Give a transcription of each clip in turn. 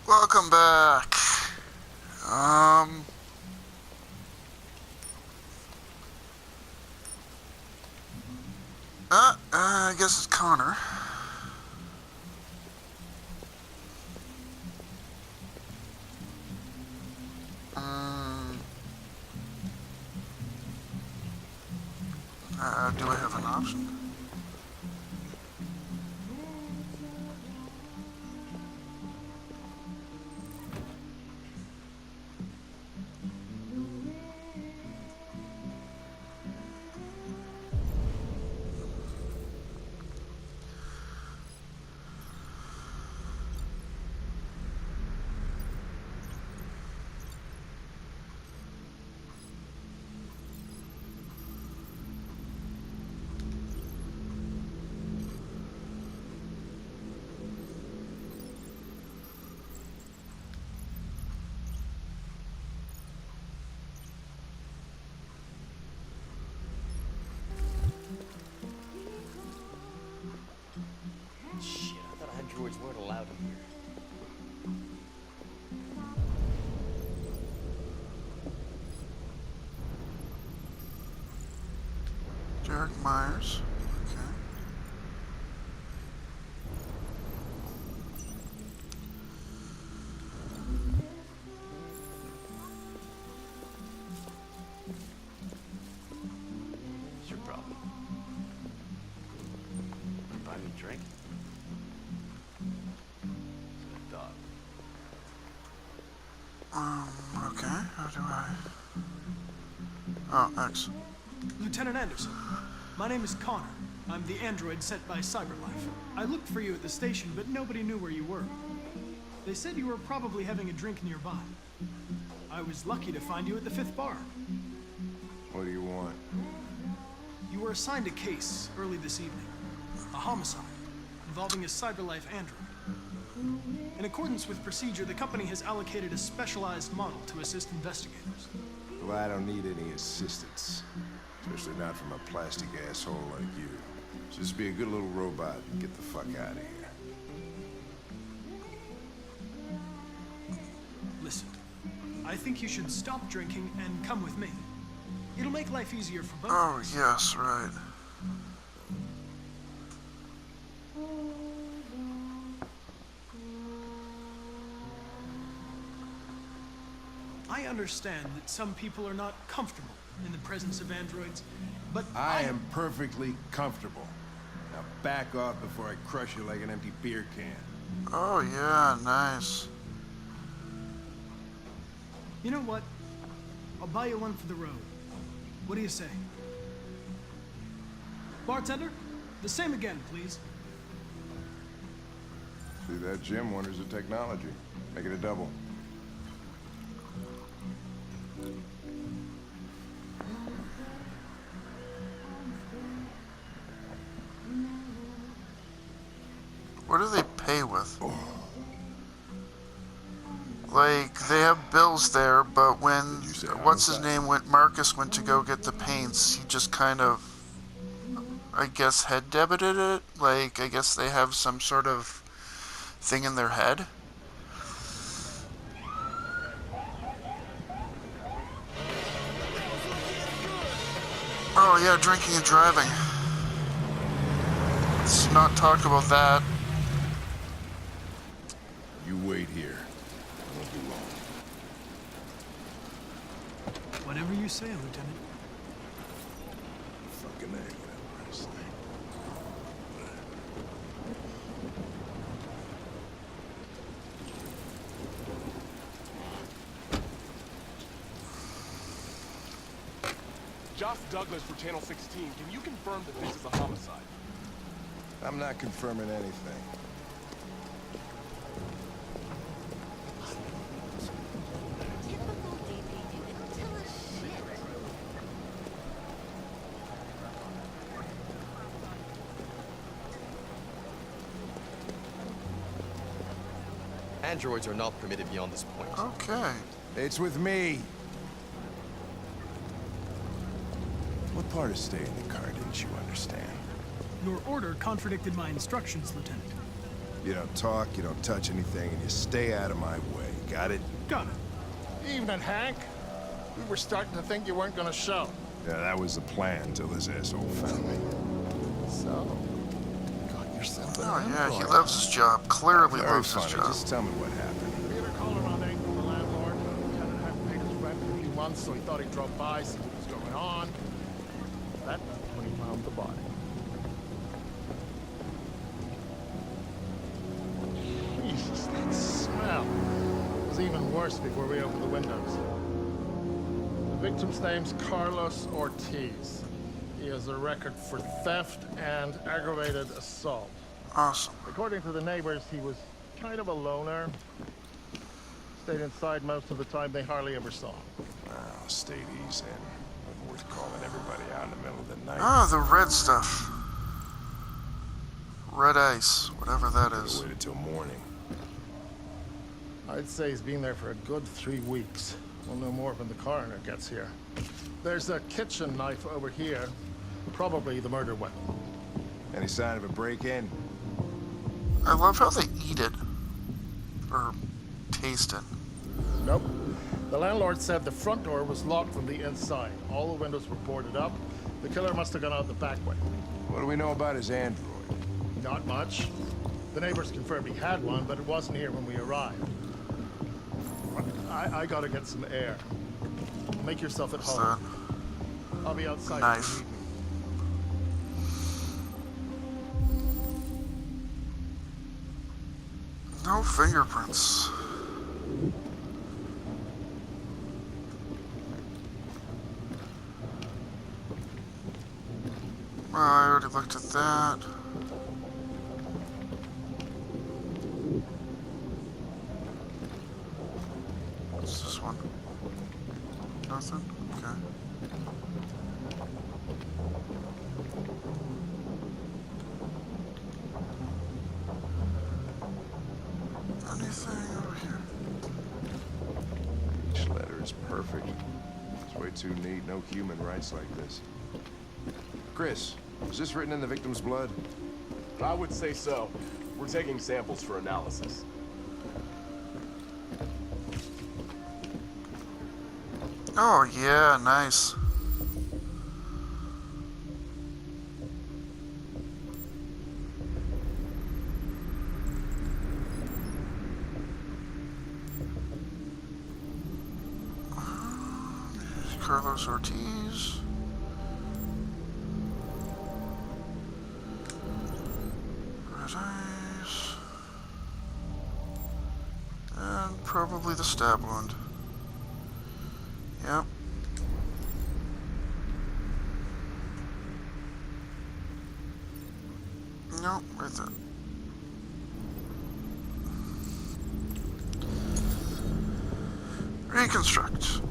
Welcome back. Um... I guess it's Connor. Do I have an option? Shit, I thought androids weren't allowed in here. Derek Myers. Okay. It's your problem. Buy me a drink? Dog. Okay. How do I... Oh, X. Lieutenant Anderson, my name is Connor. I'm the android sent by CyberLife. I looked for you at the station, but nobody knew where you were. They said you were probably having a drink nearby. I was lucky to find you at the 5th bar. What do you want? You were assigned a case early this evening. A homicide involving a CyberLife android. In accordance with procedure, the company has allocated a specialized model to assist investigators. Well, I don't need any assistance. Especially not from a plastic asshole like you. Just be a good little robot and get the fuck out of here. Listen, I think you should stop drinking and come with me. It'll make life easier for both of us. Oh, yes, right. I understand that some people are not comfortable in the presence of androids, but I am perfectly comfortable. Now back off before I crush you like an empty beer can. Oh, yeah, nice. You know what? I'll buy you one for the road. What do you say? Bartender, the same again, please. See, that Jim wonders at technology. Make it a double. What do they pay with? Like, they have bills there, but when, Did you say what's his homicide? name, Marcus went to go get the paints, he just kind of, I guess, head debited it? Like, I guess they have some sort of thing in their head? Oh yeah, drinking and driving. Let's not talk about that. You wait here. I won't be long. Whatever you say, Lieutenant. Fucking A, whatever I say. Josh Douglas for Channel 16. Can you confirm that this is a homicide? I'm not confirming anything. Androids are not permitted beyond this point. Okay. It's with me. What part of staying in the car didn't you understand? Your order contradicted my instructions, Lieutenant. You don't talk, you don't touch anything, and you stay out of my way. Got it? Got it. Evening, Hank. We were starting to think you weren't gonna show. Yeah, that was the plan till this asshole found me. So, got yourself an Oh yeah, he employee. loves his job. Clearly Very loves his funny. job. Just tell me what happened. We had a call around 8 from the landlord. The tenant hadn't paid his rent in a few months, so he thought he'd drop by, see what was going on. That's when he found the body. Jesus, that smell. It was even worse before we opened the windows. The victim's name's Carlos Ortiz. He has a record for theft and aggravated assault. Awesome. According to the neighbors, he was kind of a loner. Stayed inside most of the time. They hardly ever saw him. Oh, stayed easy. Wasn't worth calling everybody out in the middle of the night. Oh, the red stuff. Red ice, whatever that Could've is. waited till morning. I'd say he's been there for a good 3 weeks. We'll know more when the coroner gets here. There's a kitchen knife over here. Probably the murder weapon. Any sign of a break-in? I love how they eat it. Or taste it. Nope. The landlord said the front door was locked from the inside. All the windows were boarded up. The killer must have gone out the back way. What do we know about his android? Not much. The neighbors confirmed he had one, but it wasn't here when we arrived. I gotta get some air. Make yourself at What's home. that? I'll be outside if Knife. you need me. No fingerprints. Well, I already looked at that. What's this one? Nothing? Okay. Anything over here? Each letter is perfect. It's way too neat. No human writes like this. Chris, is this written in the victim's blood? I would say so. We're taking samples for analysis. Oh, yeah, nice. Carlos Ortiz. Red eyes. And probably the stab wound. Yep. Nope, right there. Reconstruct.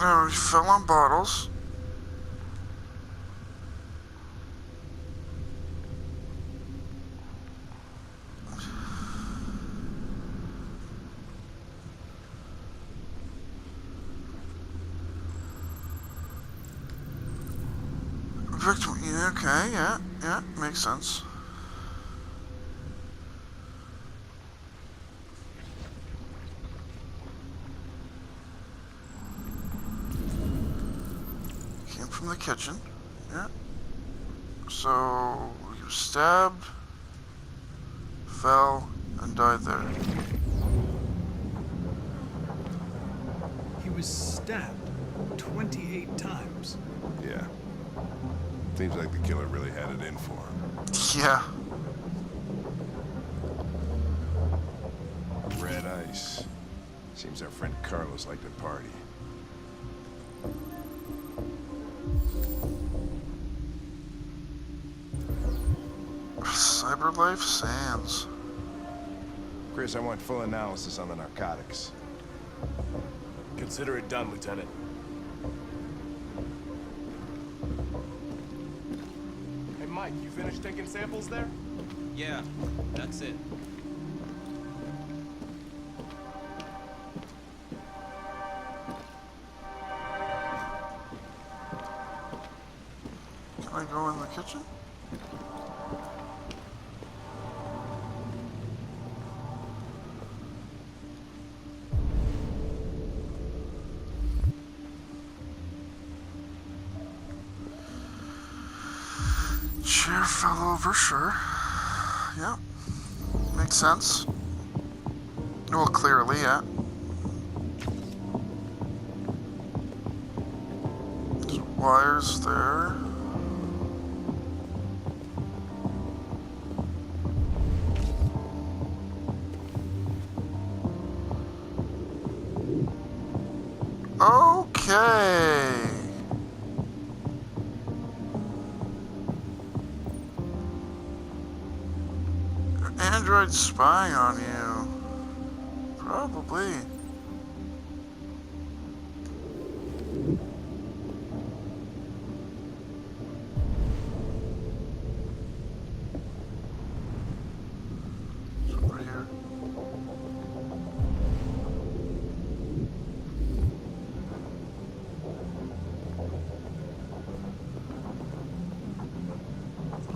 Oh, he fell on bottles. Victim, yeah, okay, yeah, makes sense. Came from the kitchen, yeah. So, he was stabbed, fell, and died there. He was stabbed 28 times. Yeah. Seems like the killer really had it in for him. Yeah. Red ice. Seems our friend Carlos liked to party. Cyberlife Sands. Chris, I want full analysis on the narcotics. Consider it done, Lieutenant. Hey, Mike, you finished taking samples there? Yeah, that's it. fell over, sure. Yeah. Makes sense. Well, clearly, yeah. There's wires there. Okay. Android spying on you. Probably. It's over here.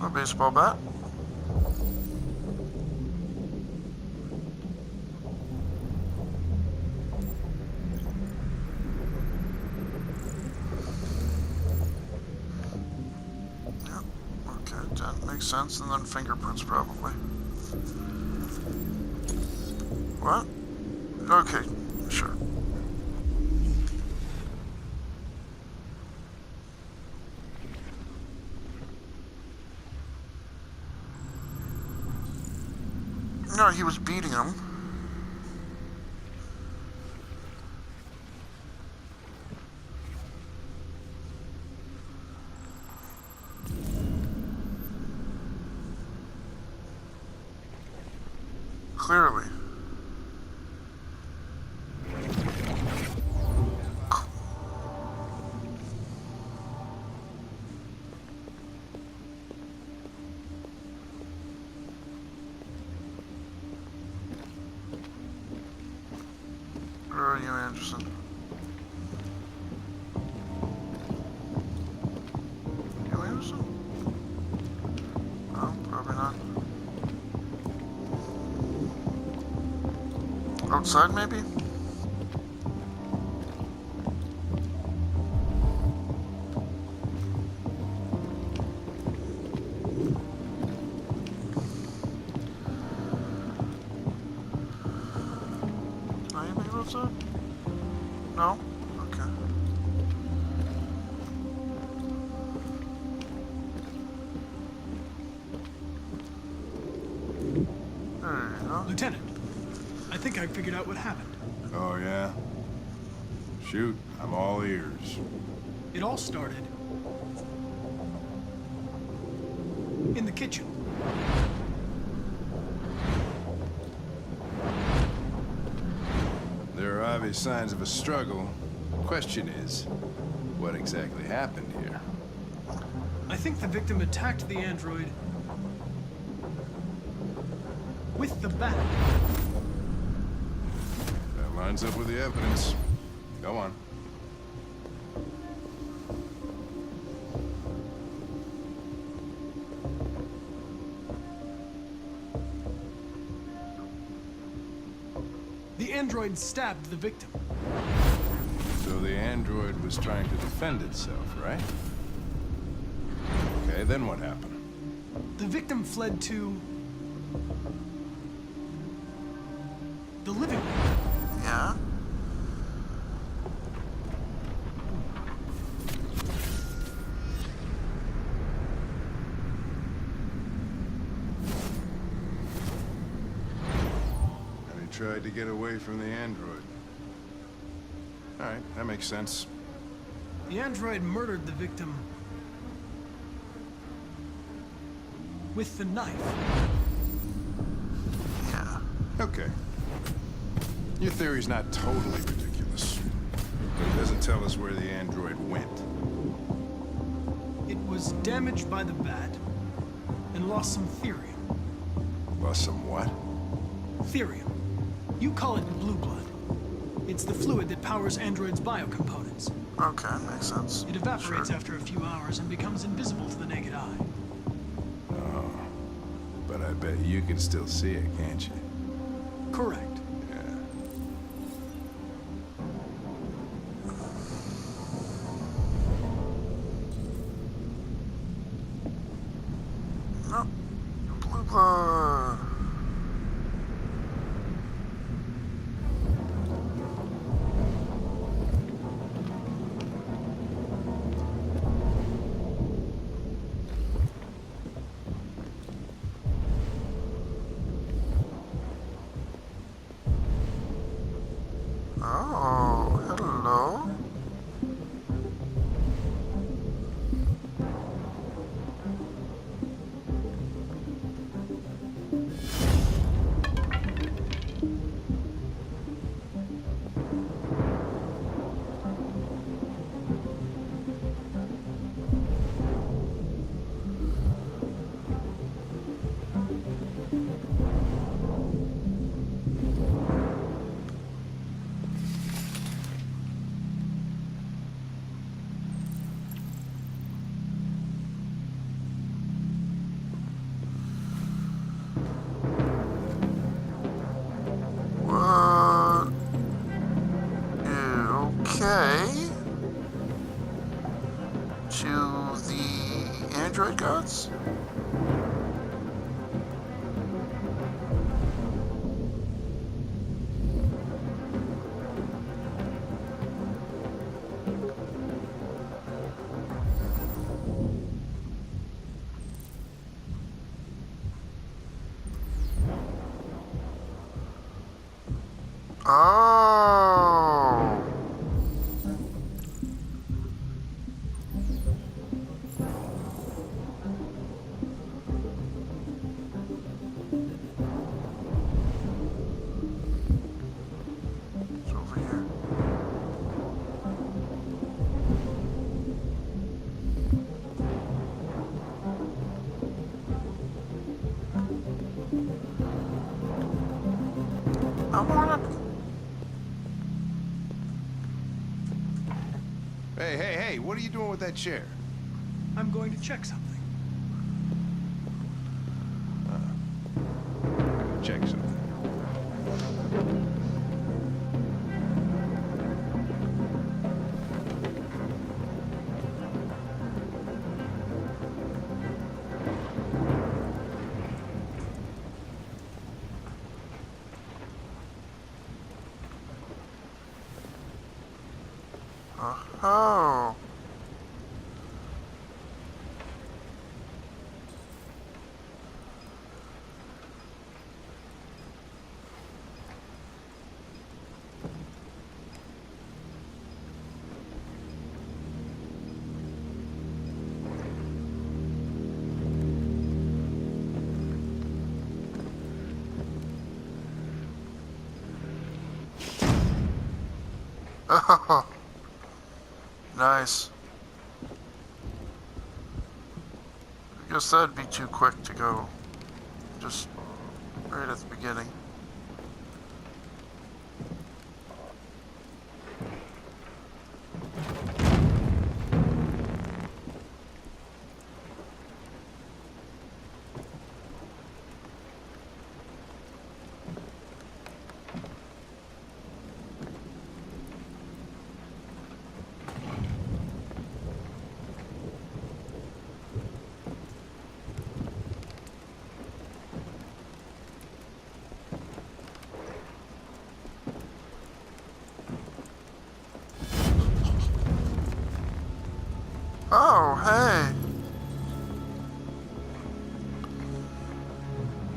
A baseball bat. Yep. Okay, that makes sense. And then fingerprints, probably. What? Okay, sure. No, he was beating him. Clearly. Where are you, Anderson? You, Anderson? No, probably not. Outside, maybe? Anything outside? No? Okay. There you go. Lieutenant, I think I figured out what happened. Oh, yeah? Shoot, I'm all ears. It all started in the kitchen. There are obvious signs of a struggle. Question is, what exactly happened here? I think the victim attacked the android with the bat. That lines up with the evidence. Go on. The android stabbed the victim. So the android was trying to defend itself, right? Okay, then what happened? The victim fled to the living room. Yeah? And he tried to get away from the android. All right, that makes sense. The android murdered the victim with the knife. Yeah. Okay. Your theory's not totally ridiculous. But it doesn't tell us where the android went. It was damaged by the bat and lost some therium. Lost some what? Therium. You call it blue blood. It's the fluid that powers androids' biocomponents. Okay, makes sense. It evaporates Sure. after a few hours and becomes invisible to the naked eye. But I bet you can still see it, can't you? Correct. Yeah. gods? Oh. It's over here. I wanna. Hey, what are you doing with that chair? I'm going to check something. Check something. Oh. Oh. Nice. I guess that'd be too quick to go just right at the beginning. Oh, hey.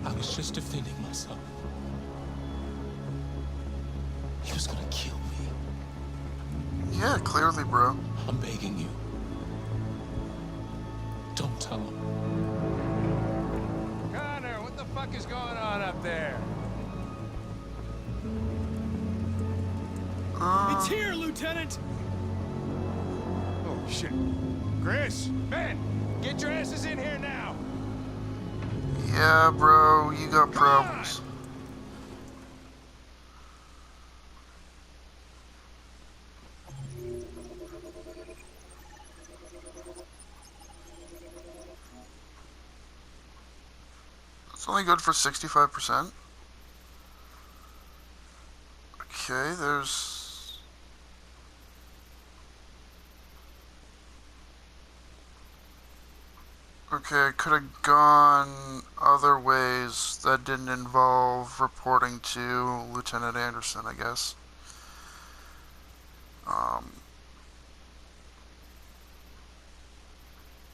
I was just defending myself. He was gonna kill me. Yeah, clearly, bro. I'm begging you. Don't tell him. Connor, what the fuck is going on up there? It's here, Lieutenant! Oh, shit. Chris, Ben, get your asses in here now. Yeah, bro, you got problems. It's only good for 65%. Okay, there's... Okay, I could have gone other ways that didn't involve reporting to Lieutenant Anderson, I guess.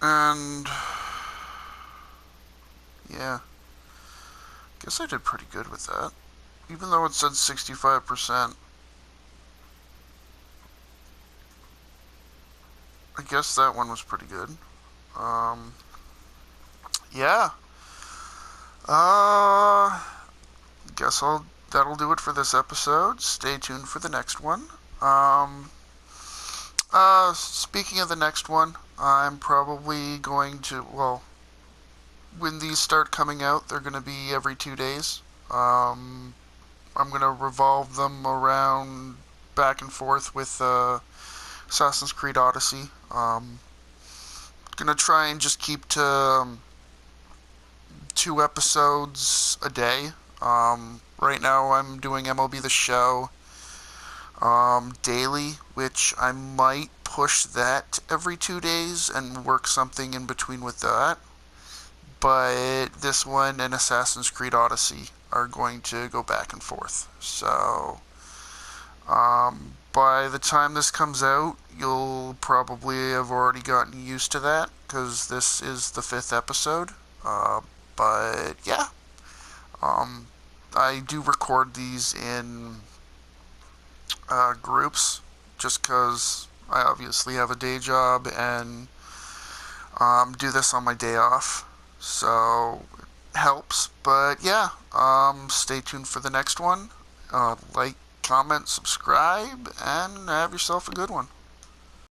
And... yeah. Guess I did pretty good with that. Even though it said 65%. I guess that one was pretty good. Yeah. Guess that'll do it for this episode. Stay tuned for the next one. Speaking of the next one, I'm probably going to, well, when these start coming out, they're going to be every 2 days. I'm going to revolve them around back and forth with Assassin's Creed Odyssey. Going to try and just keep to 2 episodes a day. Right now I'm doing MLB The Show daily, which I might push that every 2 days and work something in between with that. But this one and Assassin's Creed Odyssey are going to go back and forth. So, by the time this comes out, you'll probably have already gotten used to that because this is the 5th episode. But yeah, I do record these in groups just because I obviously have a day job and do this on my day off. So it helps. But yeah, stay tuned for the next one. Like, comment, subscribe, and have yourself a good one.